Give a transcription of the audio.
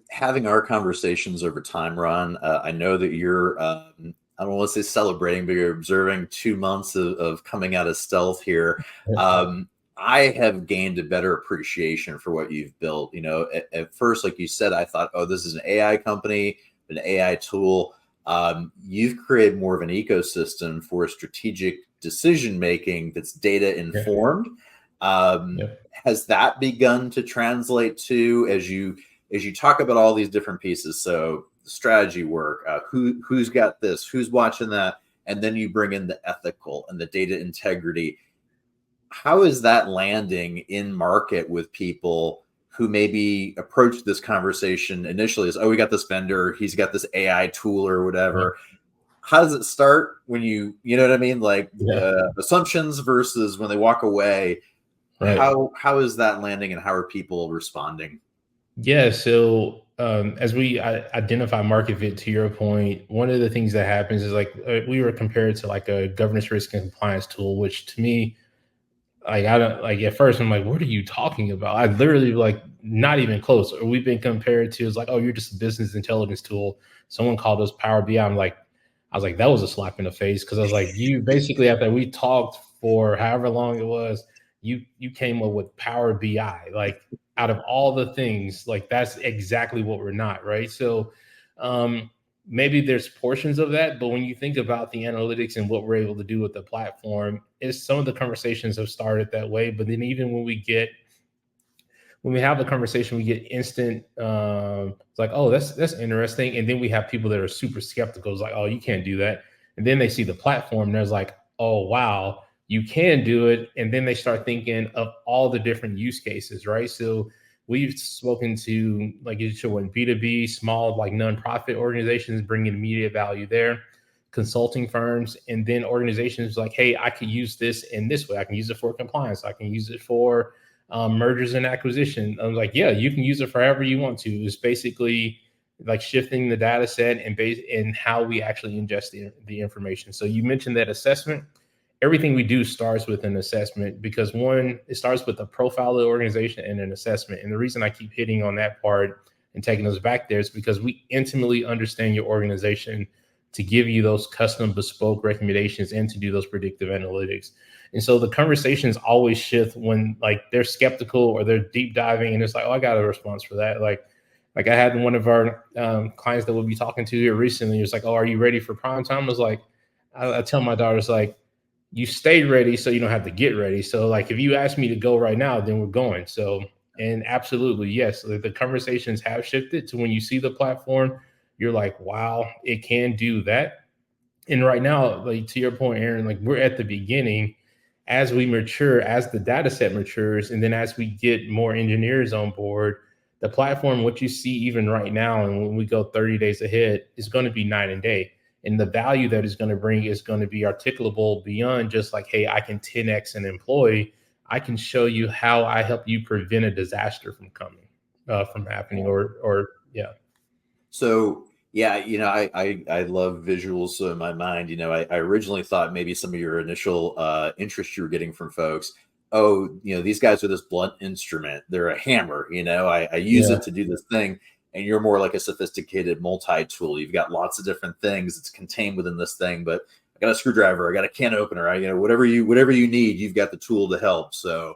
Having our conversations over time, Ron, I know that you're, I don't want to say celebrating, but you're observing 2 months of coming out of stealth here. Um, I have gained a better appreciation for what you've built. At first, like you said, I thought, oh, this is an AI company, an AI tool. You've created more of an ecosystem for strategic decision making that's data Yeah. informed. Yep. Has that begun to translate to as you talk about all these different pieces? So strategy work, who's got this, who's watching that, and then you bring in the ethical and the data integrity. How is that landing in market with people who maybe approach this conversation initially as, oh, we got this vendor, he's got this AI tool or Yep. whatever? How does it start when you know what I mean? Like Yeah. assumptions versus when they walk away. Right. How is that landing and how are people responding? Yeah. So as we identify market fit, to your point, one of the things that happens is like we were compared to like a governance risk and compliance tool, which to me, like I don't like at first I'm like, what are you talking about? I literally like not even close. Or we've been compared to it's like, oh, you're just a business intelligence tool. Someone called us Power BI. I was like, that was a slap in the face because I was like, you basically after we talked for however long it was, you came up with Power BI. Like out of all the things, like that's exactly what we're not, right? So um maybe there's portions of that, but when you think about the analytics and what we're able to do with the platform, is some of the conversations have started that way. But then even when we have the conversation, we get instant. It's like, oh, that's interesting, and then we have people that are super skeptical. It's like, oh, you can't do that, and then they see the platform, and there's like, oh, wow, you can do it, and then they start thinking of all the different use cases, right? So we've spoken to like you showing B2B, small like nonprofit organizations bringing immediate value there, consulting firms, and then organizations like, hey, I could use this in this way. I can use it for compliance. I can use it for mergers and acquisition. I was like, yeah, you can use it for however you want to. It's basically like shifting the data set and base in how we actually ingest the information. So you mentioned that assessment. Everything we do starts with an assessment because one, it starts with a profile of the organization and an assessment. And the reason I keep hitting on that part and taking us back there is because we intimately understand your organization to give you those custom bespoke recommendations and to do those predictive analytics. And so the conversations always shift when like they're skeptical or they're deep diving and it's like, oh, I got a response for that. Like I had one of our clients that we'll be talking to here recently. It's like, oh, are you ready for prime time? I was like, I tell my daughters like, you stay ready so you don't have to get ready. So like if you ask me to go right now, then we're going. So and absolutely yes, the conversations have shifted to when you see the platform, you're like, wow, it can do that. And right now, like to your point, Aaron, like we're at the beginning. As we mature, as the data set matures, and then as we get more engineers on board, the platform, what you see even right now, and when we go 30 days ahead, is going to be night and day. And the value that is going to bring is going to be articulable beyond just like, hey, I can 10x an employee. I can show you how I help you prevent a disaster from coming, from happening, or yeah. So yeah, I love visuals. So in my mind, I originally thought maybe some of your initial interest you were getting from folks. Oh, these guys are this blunt instrument. They're a hammer. I use Yeah. it to do this thing, and you're more like a sophisticated multi-tool. You've got lots of different things. It's contained within this thing, but I got a screwdriver. I got a can opener. Whatever you need, you've got the tool to help. So